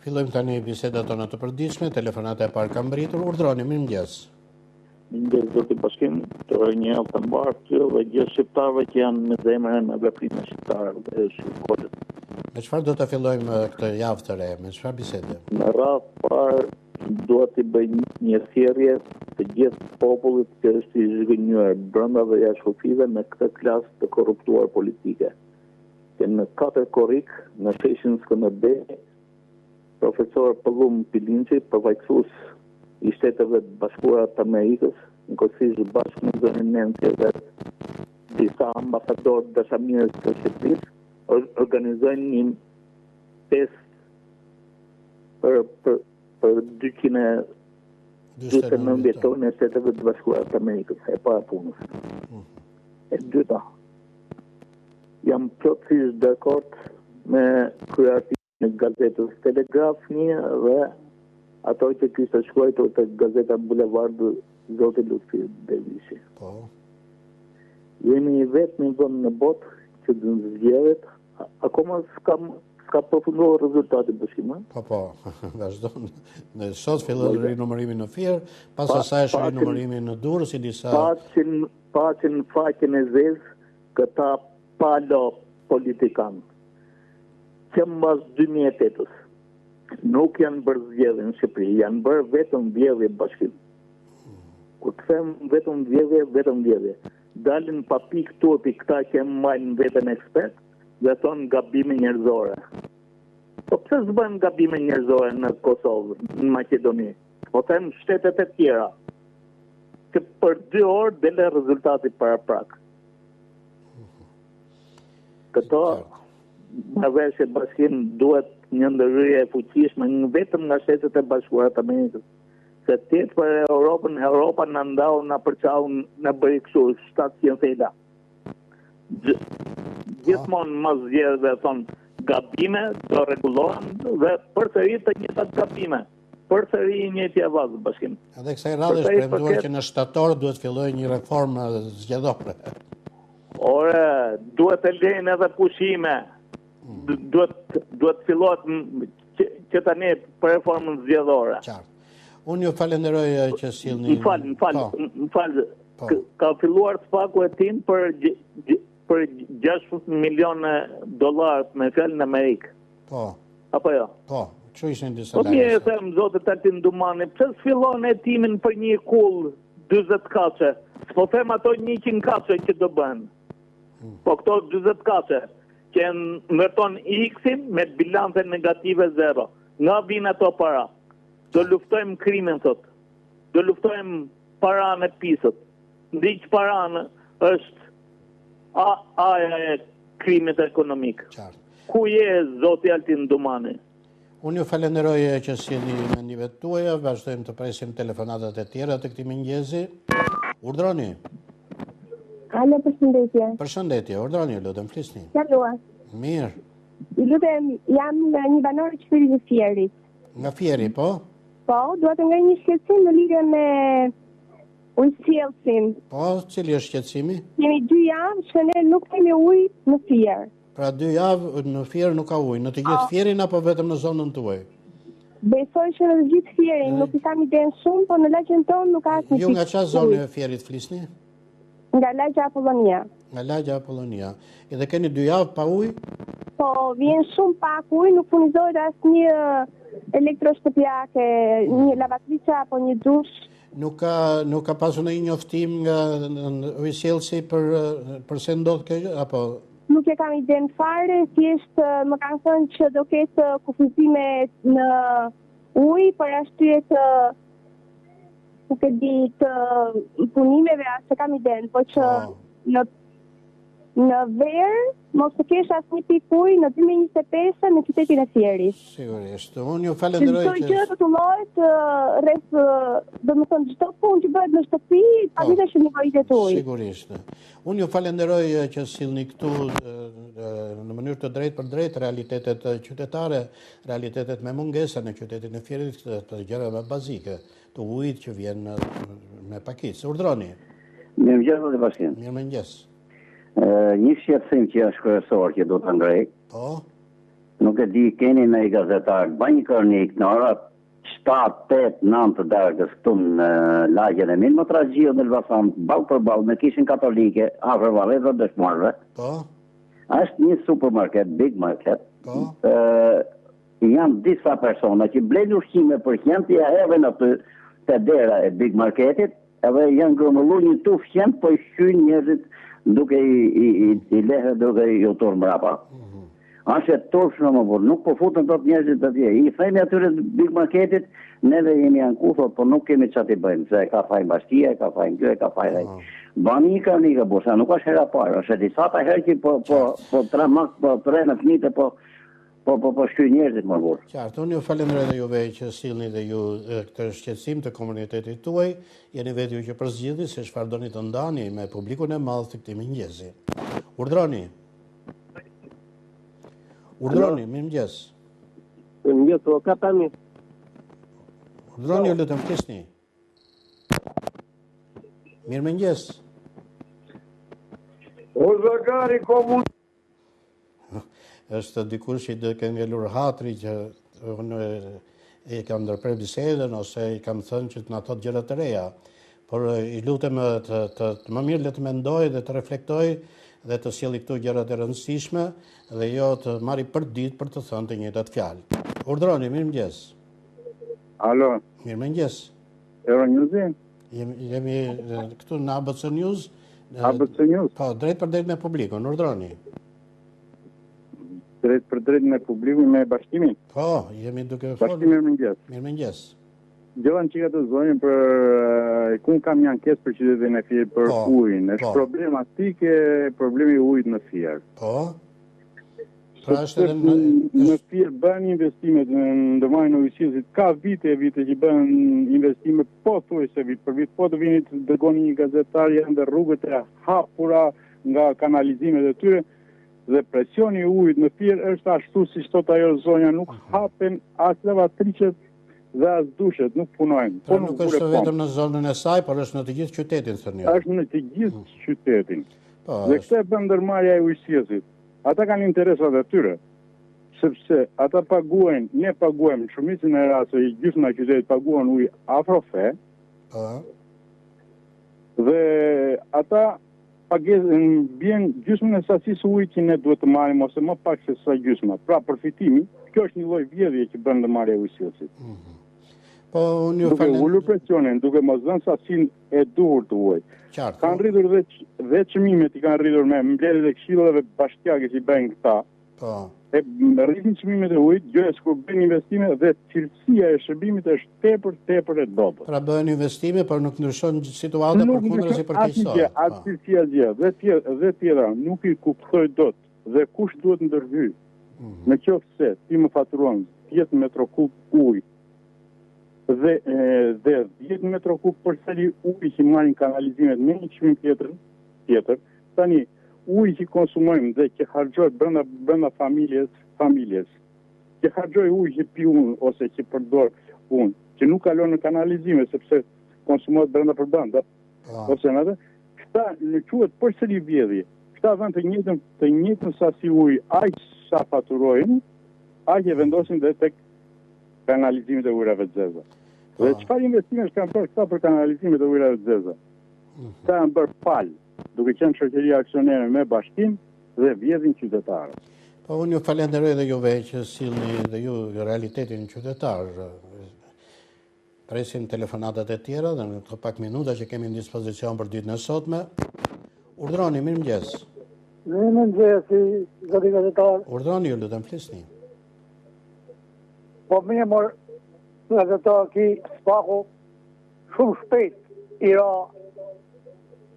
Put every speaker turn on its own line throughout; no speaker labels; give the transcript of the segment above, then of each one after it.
Fillojmë tani bisedat tona të përditshme, telefonata e parë ka mbritur, urdhroni, mirëmëngjes.
Mirëmëngjes zoti Bashkim, të një javë të mbarë dhe gjithë shqiptarëve që janë me zemrën në veprimet shqiptare dhe shqiptarët.
Me çfarë do të fillojmë këtë javë të re? Me çfarë bisede?
Në radhë parë duhet të bëj një thjerrje të gjithë popullit që është i zhgënjur brenda dhe jashtë kufive në këtë klasë të korruptuar politike. Që në 4 korrik, në sheshin Skënderbej, profesor Pëllum Pilinci, përfaqësues i Shteteve të Bashkuara të Amerikës, njëkohësisht bashkë me zonën Nancy dhe disa ambasadorë dashamirës të Shqipërisë, organizojnë një test për 249 vjetorë në Shteteve të Bashkuara të Amerikës, e para punës. E dyta, jam plotësisht dakord me kryerëtinë në gazetës Telegraf një dhe ato që kishte shkruar të gazeta Bulevard zoti Lutfi Dervishi.
Po.
Jemi i vetmi vend në botë që zgjedhet, akoma s'ka përfunduar rezultati Bashkimi.
Po, vazhdon. Në sot fillon rinumërimi në Fier, pas asaj është rinumërimi në Durrës, si disa
Pacin faqen e zezë këta palo politikanë. Që mbas 2008-ës nuk janë bërë zgjedhje në Shqipëri, janë bërë vetëm vjedhje Bashkim. Kur të them vetëm vjedhje, dalin pa pikë turpi këta që mbajnë veten ekspert dhe thonë gabime njerëzore. Po pse s'bën gabime njerëzore në Kosovë, në Maqedoni? Po them shtetet e tjera. Që për 2 orë dele rezultati paraprak. Këto Marrëveshje Bashkim duhet një ndërhyrje e fuqishme vetëm nga Shtetet e Bashkuara të Amerikës. Se tjetë për Europa në ndau, në përqau, në bëri kështu, 700 thela. Gjithmonë mas zgjedhjeve thonë gabime, do rregullohen dhe përsëri të njëjtat gabime. Përsëri një njëjtja vazë Bashkim.
Edhe kësaj radhe është premtuar që në shtator duhet fillojë një reformë zgjedhore.
Ore, duhet të lejnë edhe pushime. Duhet fillohet që tani për reformën zgjedhore.
Qartë. Unë ju falenderoj që sillni.
Më fal. Ka filluar spaku e tim për 6 milionë dollar me fjalë në Amerikë.
Po.
Apo jo?
Po. Çu ishin disa
lajme. Po mirë, them zotë Altin Dumani, pse s'fillon hetimin për një kull 40 kaçe? Po them ato 100 kaçe që do bën. Po këto 40 kaçe që ndërton X-in me bilance negative 0. Nga vinë ato para? Do luftojmë krimin, thot. Do luftojmë paranë e pisët. Ndiq paranë është e krimit ekonomik.
Qartë.
Ku je zoti Altin Dumani?
Unë ju falenderoj që sillni mendimet tuaja, vazhdojmë të presim telefonatat e tjera të këtij mëngjesi. Urdhroni.
Alo, përshëndetje.
Përshëndetje, urdhroni, lutem, flisni.
Jalua.
Mirë.
Lutem, jam një banor i qytetit të Fierit.
Nga Fieri, po?
Po, duhet nga një shqetësim në lidhje me ujësjellsin.
Po, cili është shqetësimi?
Kemi 2 javë që ne nuk kemi ujë në Fier.
Pra 2 javë në Fier nuk ka ujë, në të gjithë Fierin apo vetëm në zonën tuaj?
Besoj që në të gjithë Fierin, nuk i kam iden shumë, po në lagjen tonë nuk ka asnjë.
Ju nga çfarë zone e Fierit flisni?
Nga lagja Apollonia.
Nga lagja Apollonia. Edhe keni 2 javë pa ujë?
Po, vjen shumë pak ujë, nuk furnizohet asnjë elektroshtëpiake, një lavatrice apo një dush.
Nuk ka pasur ndonjë njoftim nga ujësjellsi për se ndodh kjo apo?
Nuk e kam iden fare, thjesht më kanë thënë që do ketë kufizime në ujë për arsye të nuk e di të punimeve, as e kam iden, po që në verë mos të kesh asnjë pikë ujë në 2025 në qytetin e Fierit.
Sigurisht. Unë ju falenderoj që
çdo gjë të tullohet rreth, domethënë çdo punë që bëhet në shtëpi, patjetër që nevojit e ujit.
Sigurisht. Unë ju falenderoj që sillni këtu në mënyrë të drejtë për drejtë realitetet qytetare, realitetet me mungesa në qytetin e Fierit, të gjërave bazike, të ujit që vjen me pakicë. Urdhroni.
Mirëmëngjes, zoti Bashkim.
Mirëmëngjes.
Një shqetësim që është kryesor që do ta ndrej.
Po.
Nuk e di, keni në i gazetarë, bëj një kronik në orat 7, 8, 9 të darkës këtu në lagjen e minë, më trajgjio në Elbasan, balë për balë, me kishin katolike, afër valet dhe dëshmorëve.
Po,
Është një supermarket, big market.
po,
Janë disa persona që blejnë ushqime për qenë, ja even aty të dera e big marketit, edhe janë grumullu një tuf qenë, po i shqynë njerëzit duke i lehe, duke i utur mrapa. Ashe të torshme më burë, nuk po futën të njerëzit të tje. I thejmë atyre big marketit, neve jemi anku, thot, po nuk kemi qatë i bëjmë, se ka fajnë bashkia, ka fajnë kjo, ka fajnë rejtë. Bani i ka një ka bursa, nuk është hera parë, është disa ta herë që po tre në fmite, po shky njerëzit më burë.
qartë. Unë ju falenderoj dhe juve që sillni dhe ju këtë shqetësim të komunitetit tuaj, jeni vetë ju që përzgjidhni se çfarë doni të ndani me publikun e madh të këtij mëngjesi. Urdhroni. Urdhroni, mirëmëngjes.
Mirëmëngjes, o ka tani.
Urdhroni, ju lutem, flisni. Mirëmëngjes.
O zëgari komun...
Është dikush që do të ngelur hatri që unë e kam ndërprer bisedën ose i kam thënë që të na thotë gjëra të reja. Por i lutem të më mirë le të mendoj dhe të reflektoj dhe të sjelli këtu gjërat e rëndësishme dhe jo të marri për ditë për të thënë të njëjtat fjalë. Urdhroni, mirëmëngjes.
Alo,
Mirëmëngjes.
Euronews?
Jemi këtu në ABC News.
ABC News?
Po, drejt për drejt me publikun, urdhroni.
Drejt për drejt me publikun me bashkimin?
Po, jemi duke
Bashkimi mirëmëngjes.
Mirëmëngjes.
Gjëvan që ka të zonjën për ku kam një ankesë për qytetin e Fier për ujin. Është problematike problemi i ujit në Fier.
Po. Pra është edhe
në Fier bën investimet në ndërmarrjen e ujësisë. Ka vite që bën investime pothuajse vit për vit. Po të vini të dërgoni një gazetar janë dhe rrugët e hapura nga kanalizimet e tyre. Dhe presioni i ujit në Fier është ashtu siç thot ajo zonja, nuk hapen as lavatriçet dhe as dushet, nuk punojnë.
Pra nuk është vetëm në zonën e saj, por është në të gjithë qytetin, thënë ju.
Është në të gjithë qytetin. Dhe këtë e bën ndërmarrja e ujësisë. Ata kanë interesat e tyre, sepse ata paguajnë, ne paguajmë në shumicën e rasteve, gjysma e qytetit paguajnë ujë afrofe. Dhe ata pagesën bjen gjysmën e sasisë ujit që ne duhet të marrim ose më pak se sa gjysma. Pra përfitimi, kjo është një lloj vjedhje që bën ndërmarrja e ujësisë.
Po unë ju
duke ulur presionin, duke mos dhënë sasinë e duhur të ujit. Kanë rritur dhe çmimet i kanë rritur me mbledhjet e këshillave bashkiake që bëjnë këta.
Po.
E rritin çmimet e ujit, gjë kur bën investime dhe cilësia e shërbimit është tepër e dobët.
Pra bëhen investime, por nuk ndryshon situata përkundër si përkeqësohet.
Atë cilësia gjë dhe tjera nuk i kuptoj dot dhe kush duhet ndërhyj. Në qoftë se ti më faturon 10 metro kub ujë dhe 10 metro kub për sali ujë që marrin kanalizimet me një çmim tjetër, tani ujë që konsumojmë dhe që harxhohet brenda familjes, që harxhoj ujë që pi unë ose që përdor unë, që nuk kalon në kanalizime sepse konsumohet brenda përbanda, ose në atë, këta në quhet përsëri vjedhje. Këta vënë të njëjtën sasi ujë, aq sa faturojnë, aq e vendosin dhe tek kanalizimet e ujrave të zeza. Dhe çfarë investimesh kanë bërë këta për kanalizimet e ujrave të zeza? Këta kanë bërë palë, duke qenë shoqëria aksionere me bashkim dhe vjedhin qytetarët.
Po unë ju falenderoj dhe juve që sillni dhe ju realitetin qytetar. Presim telefonatat e tjera dhe në të pak minuta që kemi në dispozicion për ditën e sotme. Urdhroni, mirëmëngjes.
Mirëmëngjes, zoti gazetar.
Urdhroni, ju lutem, flisni.
Po më mor gazetar ki spaku shumë shpejt i ra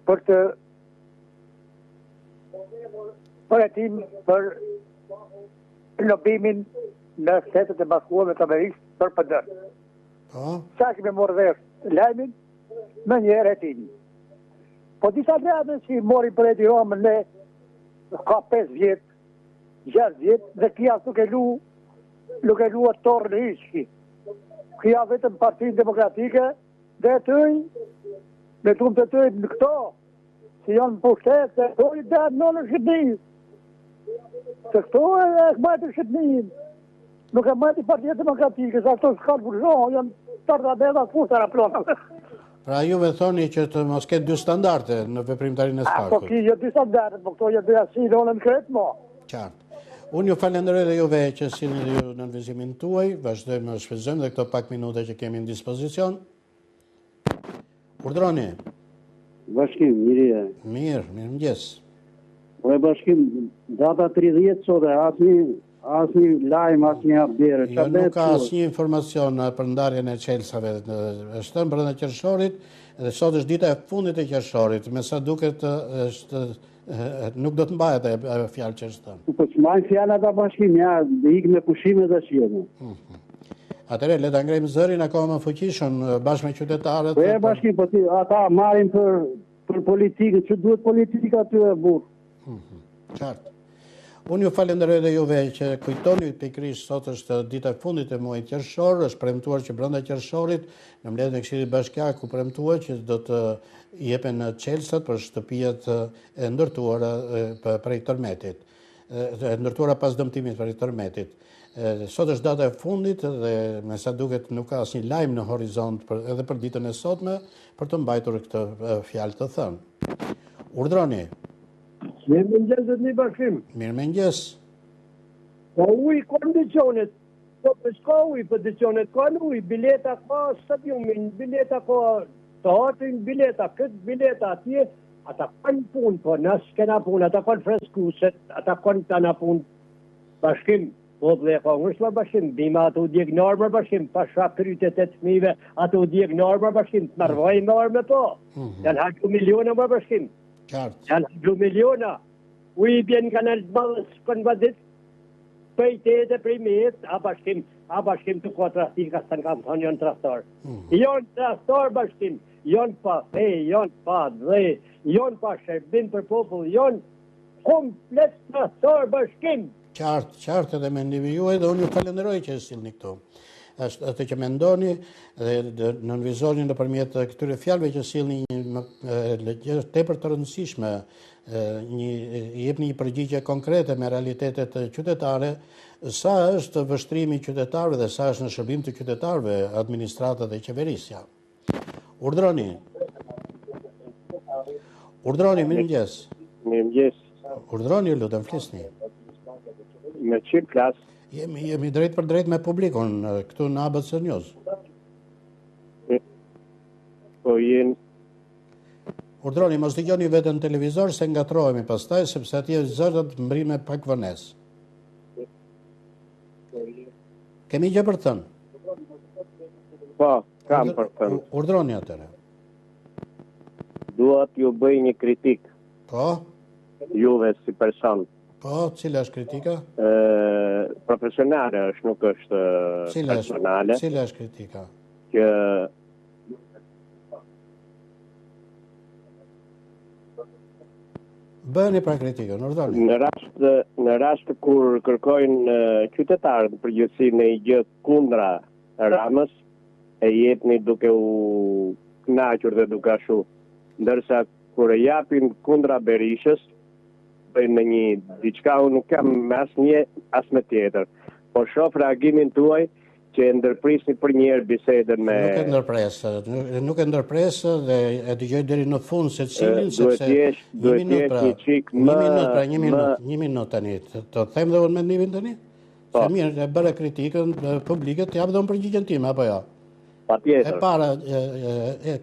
për të përhetim për lobimin në Shtetet e Bashkuara të Amerikës për PD. Sa që me morë vesh lajmin, me njerë e tini. Po disa gradën që i mori për e Tiranën ne ka 5 vjetë, 6 vjetë, dhe kja nuk e lu atë torë në ishki. Kja vetëm Partinë Demokratike dhe tëj, me tumë të tëj në këto, si janë në pushtet, dhe tëj dhe në Shqipëri. Se këto e këmajtë Shqipënin, nuk e majtë i Partia Demokratike, se ato s'ka burgjon, janë tardabeda kusara plonave.
Pra juve thoni që të mos ketë dy standarde në veprimtarinë e
Po
Sparkut.
ki jo dy standarde, po këto janë dy asile në kretë mo.
Qartë. Unë ju falenderoj dhe juve që sillni ju në nënvizimin tuaj, vazhdojmë të shfrytëzojmë dhe këto pak minuta që kemi në dispozicion. Urdhroni.
Bashkim, mirë.
Mirëmëngjes.
Po e bashkim, data 30 sot e asnjë lajm, asnjë update.
Jo, nuk ka asnjë informacion për ndarjen e Çelsave. Është brenda qershorit dhe sot është dita e fundit e qershorit. Me sa duket është nuk do të mbahet ajo fjalë që është thënë.
Po çmajnë fjalë ata bashkim, ja, ikë me pushime tash jemi.
Atëre le ta ngrejmë zërin akoma më fuqishëm bashkë me qytetarët.
Po e bashkim, po ata marrin për politikën, që duhet politika aty e burr.
Qartë. Unë ju falenderoj dhe juve që kujtoni pikërisht sot është dita e fundit e muajit qershor, është premtuar që brenda qershorit në mbledhjen e Këshillit Bashkiak u premtua që do të jepen çelsat për shtëpiat e ndërtuara prej tërmetit, ndërtuara pas dëmtimit prej tërmetit. Sot është data e fundit dhe me sa duket nuk ka asnjë lajm në horizont edhe për ditën e sotme për të mbajtur këtë fjalë të thënë. Urdhroni.
Mirëmëngjes dhe një bashkim.
Mirëmëngjes.
Po uj kondicionet, po për shka uj kondicionet, ka në uj, bileta ka stadiumin, bileta ka teatrin, bileta, këtë bileta atje, ata kanë punë, po nësë kena punë, ata kanë freskuset, ata kanë të në punë. Bashkim, po dhe ka ngështë më bashkim, bima ato djek normë bashkim, pasha krytet e të fmive, ato djek normë bashkim, të mërvaj normë po, janë haqë miliona më bashkim. Janë 2 miliona. Uj bjen kanal të madhës kënë vadit, pëjtet e primet, a bashkim të ko trastin, ka së në kam thonë jonë trastor. Jonë trastor bashkim, jonë pa fej, jonë pa dhe, jonë pa shërbim për popull, jonë komplet trastor bashkim.
Qartë edhe mendimi juaj dhe unë ju falenderoj që e sillni këtu. Atë që mendoni dhe nënvizoni nëpërmjet këtyre fjalëve që sillni një tepër të rëndësishme, jepni një përgjigje konkrete me realitetet qytetare, sa është vështrimi i qytetarëve dhe sa është në shërbim të qytetarëve administrata dhe qeverisja. Urdhroni. Mirëmëngjes.
Mirëmëngjes.
Urdhroni, lutem flisni.
Me çfarë flas?
Jemi drejt për drejt me publikun, këtu në ABC News.
Po jenë...
Urdhroni, mos dëgjoni vetëm televizor, se ngatrohemi pastaj, sepse atje zërat mbrime pak vënes. Kemi gjë për të thënë?
Po, kam për të thënë.
Urdhroni atëre.
Dua t'ju bëj një kritik.
Po?
Juve si person.
Po, cila është kritika?
Profesionale është, nuk është personale.
Cila është kritika?
Që
bëni pra kritikën, urdhëroni.
Në rast kur kërkojnë qytetarët përgjithësi në një gjë kundra Ramës, e jepni duke u kënaqur dhe duke ashu. Ndërsa kur e japin kundra Berishës, në një diçka unë nuk kam me asnjë as me tjetër. Po shoh reagimin tuaj që e ndërprisni për një herë bisedën me...
Nuk e ndërpresë dhe e dëgjoj deri në fund se cilin, sepse...
Duhet jesh një qik më...
Një minut tani. Të them dhe unë mendimin tani? Se mirë, e bëre kritikën publike, të japë dhe unë përgjigjen time, apo jo?
Pa tjetër.
E para,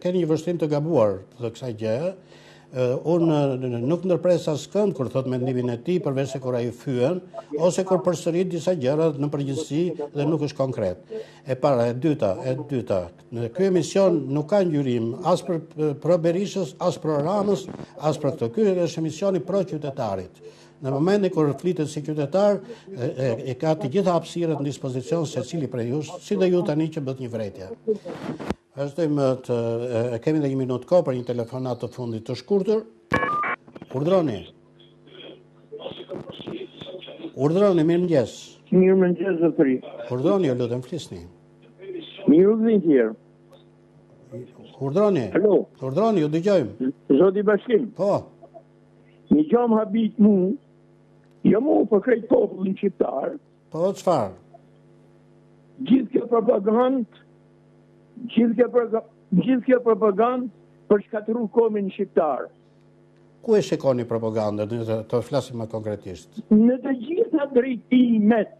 keni një vështrim të gabuar të kësaj gjë. Unë nuk ndërpres askënd kur thot mendimin e tij, përveç se kur ai fyen ose kur përsërit disa gjëra në përgjithësi dhe nuk është konkret. E para, e dyta, ky emision nuk ka ngjyrim as për Berishës, as për Ramës, as për këtë. Ky është emisioni pro qytetarit. Në momentin kur flitet si qytetar, e ka të gjitha hapësirët në dispozicion secili prej jush, si dhe ju tani që bët një vërejtje. Vazhdojmë kemi dhe një minutë kohë për një telefonat të fundit të shkurtër. Urdhroni. Mirëmëngjes.
Mirëmëngjes zotëri.
Urdhroni, ju lutem flisni.
Mirëmëngjes.
Urdhroni.
Alo.
Urdhroni, ju dëgjojmë.
Zoti Bashkim.
Po.
Një gjë më habit mu
Jo mu për krejt popullin shqiptar.
Po, çfarë?
Gjithë kjo propagandë për shkatëru komin shqiptar.
Ku e shikoni propagandën, të flasim më konkretisht?
Në të gjitha drejtimet.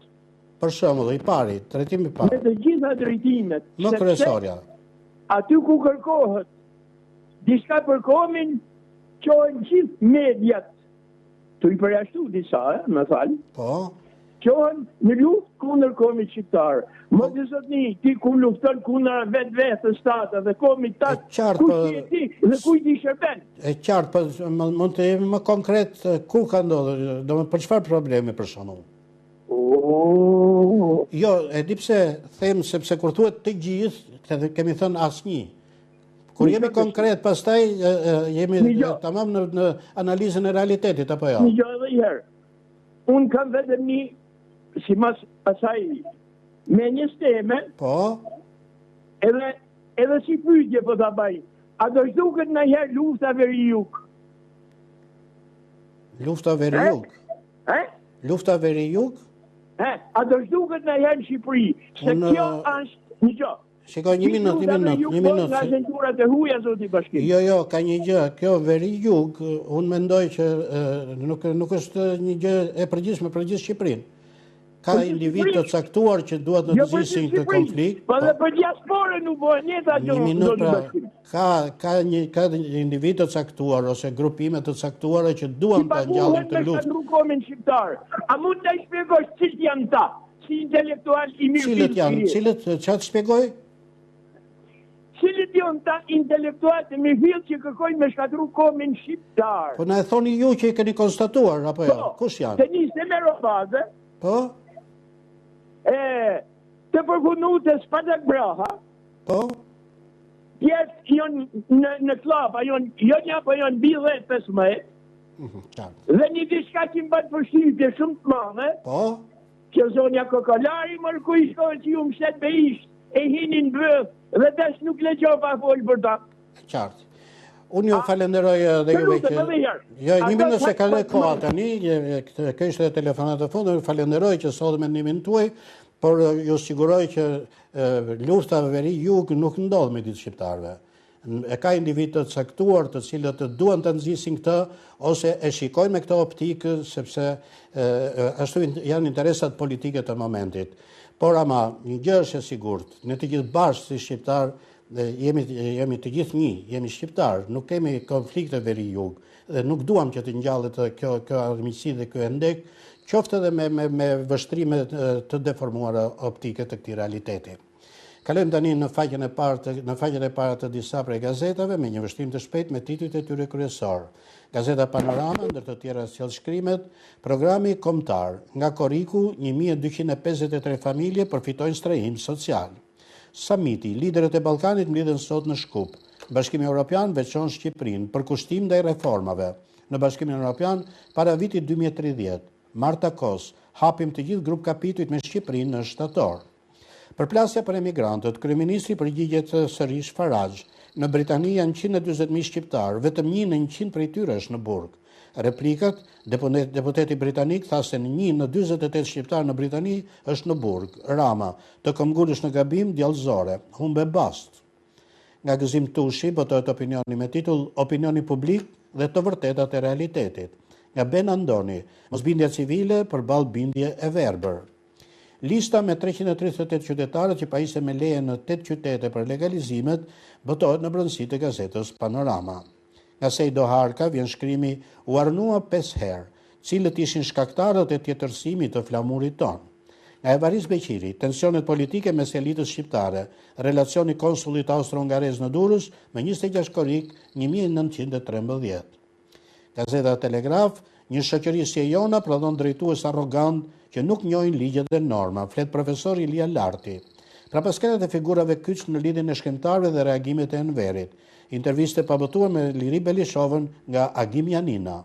Për shembull, i pari, drejtimi i parë.
Në të gjitha drejtimet.
Më kryesorja.
Aty ku kërkohet diçka për komin, qohen gjithë mediat. Të i përjashtu disa, më falë.
Po.
Qohen në luftë kundër komit shqiptar. Më të zotni, ti ku lufton kundër vetë stata dhe komit tatë, kush je ti dhe kujt i shërben?
E qartë, po mund të jemi më konkret ku ka ndodhur, domethënë për çfarë problemi për shembull? Jo, e di pse them sepse kur thuhet të gjithë, kemi thënë asnjë. Kur jemi konkret, pastaj jemi tamam në analizën e realitetit apo jo?
Jo, edhe një herë. Unë kam vetëm një simas asaj me një steme.
Po.
Edhe si pyetje po ta baj. A do shduket ndonjëherë lufta veri-jug?
Lufta veri-jug? Lufta veri-jug?
A do shduket ndonjëherë në Shqipëri? Se kjo është një gjë.
Shikoj, një minutë.
Nga agenturat e huaja, zoti Bashkim.
Jo, ka një gjë, kjo veri-jug, unë mendoj që nuk është një gjë e përgjithshme për gjithë Shqipërinë. Ka individ të caktuar që duhet të nxisin këtë konflikt.
Po dhe për diasporën nuk bëhen njëta gjë.
Një minutë, ka individ të caktuar ose grupime të caktuara që duan ta ngjallin të luftë.
A mund të shpjegosh cilët janë ta? Si intelektual i mirë.
Cilët janë? Çfarë shpjegoj?
Cilët janë ta intelektual të mirëfill që kërkojnë me shkatëru komin shqiptar?
Po na e thoni ju që i keni konstatuar apo jo? Kush janë?
Të niste me Robazë.
Po?
Të përpunutës Padak Braha.
Po?
Pjesë janë në klapa, janë një apo janë bile 15. Dhe një diçka që më batë përshqipje shumë të madhe.
Po?
Që zonja Kokolari mërë ku i shkojnë që ju më shetë be ishtë, e hinin bëth, dhe desh nuk le gjopa folë për ta.
Qartë. Unë ju falenderoj dhe juve që... Jo, një minutë se ka le koha tani, kjo ishte telefonat e fundit, ju falenderoj që sot me një minutë tuaj, por ju siguroj që lufta veri-jug nuk ndodh me ditë shqiptarëve. E ka individ të caktuar të cilët duan të nxisin këtë, ose e shikojnë me këtë optikë, sepse ashtu janë interesat politike të momentit. Por ama, një gjë është e sigurt, ne të gjithë bashkë si shqiptar, jemi të gjithë një, jemi shqiptar, nuk kemi konflikte veri-jug, dhe nuk duam që të ngjallet kjo armiqësi dhe kjo endek, qoftë edhe me vështrime të deformuara optike të këtij realiteti. Kalojmë tani në faqen e parë të disa prej gazetave me një vështrim të shpejtë me titujt e tyre kryesor. Gazeta Panorama, ndër të tjera sjell shkrimet, programi kombëtar nga Korriku, 1253 familje përfitojnë strehim social. Samiti, liderët e Ballkanit mblidhen sot në Shkup. Bashkimi Evropian veçon Shqipërinë për kushtim ndaj reformave. Në Bashkimin Evropian para vitit 2030, Marta Kos, hapim të gjithë grup kapitujt me Shqipërinë në shtator. Përplasja për emigrantët, kryeministri përgjigjet sërish Farage. Në Britani janë 140.000 shqiptarë, vetëm 1 në 100 prej tyre është në burg. Replikat, deputeti britanik tha se 1 në 48 shqiptarë në Britani është në burg. Rama, të këmbgulësh në gabim djallëzore, humbe bast. Nga Gëzim Tushi, botohet opinioni me titull Opinioni publik dhe të vërtetat e realitetit. Nga Ben Andoni, mosbindja civile përballë bindje e verbër. Lista me 338 qytetarët që pajisë me leje në 8 qytete për legalizimet botohet në brendësi të gazetës Panorama. Nga Sejdo Harka vjen shkrimi u arnua 5 herë, cilët ishin shkaktarët e tjetërsimit të flamurit tonë. Nga Evaris Beqiri, tensionet politike mes elitës shqiptare, relacioni konsulit austro-hungarez në Durrës me 26 korrik 1913. Gazeta Telegraf, një shoqëri si e jona prodhon drejtues arrogant që nuk njohin ligjet dhe norma, flet profesor Ilia Larti. Pra paskalet e figurave kyç në lidhjen e shkrimtarëve dhe reagimet e Enverit. Interviste pabëtuar me Liri Belishovën nga Agim Janina.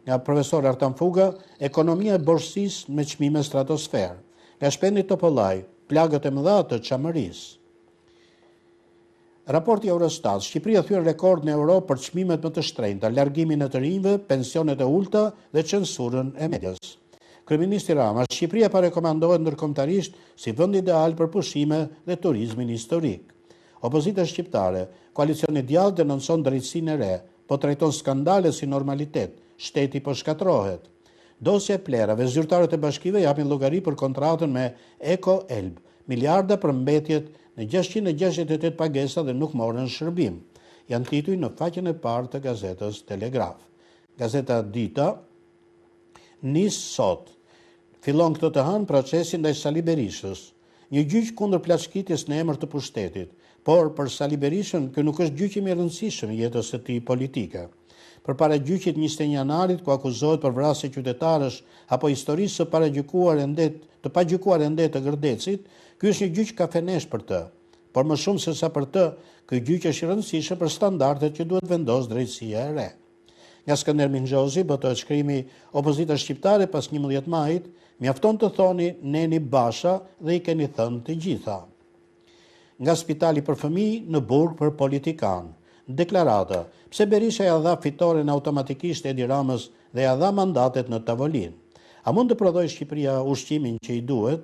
Nga profesor Artan Fuga, ekonomia e borësisë me çmime stratosferë. Nga Shpendi Topollaj, plagët e mëdha të çamërisë. Raporti Eurostat, Shqipëria thyen rekord në Europë për çmimet më të shtrenjta, largimin e të rinjve, pensionet e ulta dhe censurën e medias. Kryeministri Rama, Shqipëria pa rekomandohet ndërkombëtarisht si vend ideal për pushime dhe turizmin historik. Opozita shqiptare, koalicioni djallë denonson drejtësinë e re, po trajton skandale si normalitet, shteti po shkatrohet. Dosja e plerave, zyrtarët e bashkive japin llogari për kontratën me Eko Elb, miliarda për mbetjet në 668 pagesa dhe nuk morën shërbim. Janë tituj në faqen e parë të gazetës Telegraf. Gazeta Dita nis sot. Fillon këtë të hënë procesin ndaj Sali Berishës. Një gjyq kundër plaçkitjes në emër të pushtetit, por për Sali Berishën ky nuk është gjyqi më i rëndësishëm i jetës së tij politike. Përpara gjyqit 21 janarit ku akuzohet për vrasje qytetarësh apo historisë së pagjykuar ende të Gërdecit, ky është një gjyq kafenesh për të, por më shumë se sa për të, ky gjyq është i rëndësishëm për standardet që duhet vendos drejtësia e re. Nga Skënder Mingjozi botohet shkrimi opozita shqiptare pas 11 majit, mjafton të thoni Neni Basha dhe i keni thënë të gjitha. Nga spitali për fëmijë në burg për politikan. Deklarata, pse Berisha ja dha fitoren automatikisht Edi Ramës dhe ja dha mandatet në tavolin. A mund të prodhoj Shqipëria ushqimin që i duhet?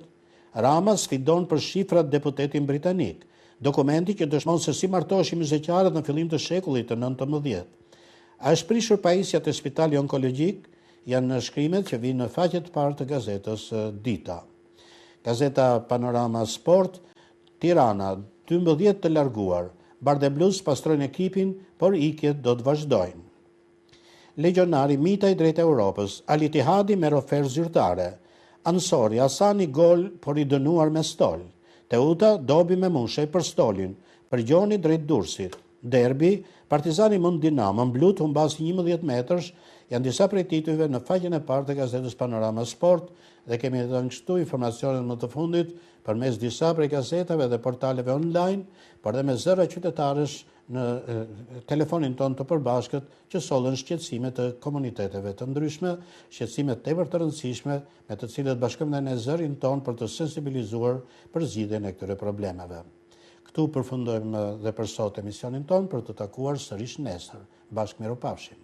Rama sfidon për shifrat deputetin britanik, dokumenti që dëshmon se si martoheshin mëzëqarët në fillim të shekullit të 19. A është prishur pajisjat e spitali onkologjik? Janë në shkrimet që vinë në faqet parë të gazetës Dita. Gazeta Panorama Sport, Tirana, 12 të larguar. Bardhe Blues pastrojnë ekipin, por ikjet do të vazhdojnë. Legionari Mitaj drejt Europës, Al Ittihadi me ofertë zyrtare. Ansori, Asani gol, por i dënuar me stol. Teuta, dobi me mushej për stolin, për Gjoni drejt Durrësit. Derbi, Partizani mund Dinamo, mblut humbas 11 metrësh, janë disa prej titujve në faqen e parë të gazetës Panorama Sport dhe kemi dhënë kështu informacionet më të fundit përmes disa prej gazetave dhe portaleve online, por dhe me zëra qytetarësh në telefonin ton të përbashkët që sollën shqetësime të komuniteteve të ndryshme, shqetësime tepër të rëndësishme me të cilët bashkëmbëdhen zërin ton për të sensibilizuar për zgjidhjen e këtyre problemeve. Këtu përfundojmë dhe për sot emisionin ton për të takuar sërish nesër. Bashkë mirupafshim.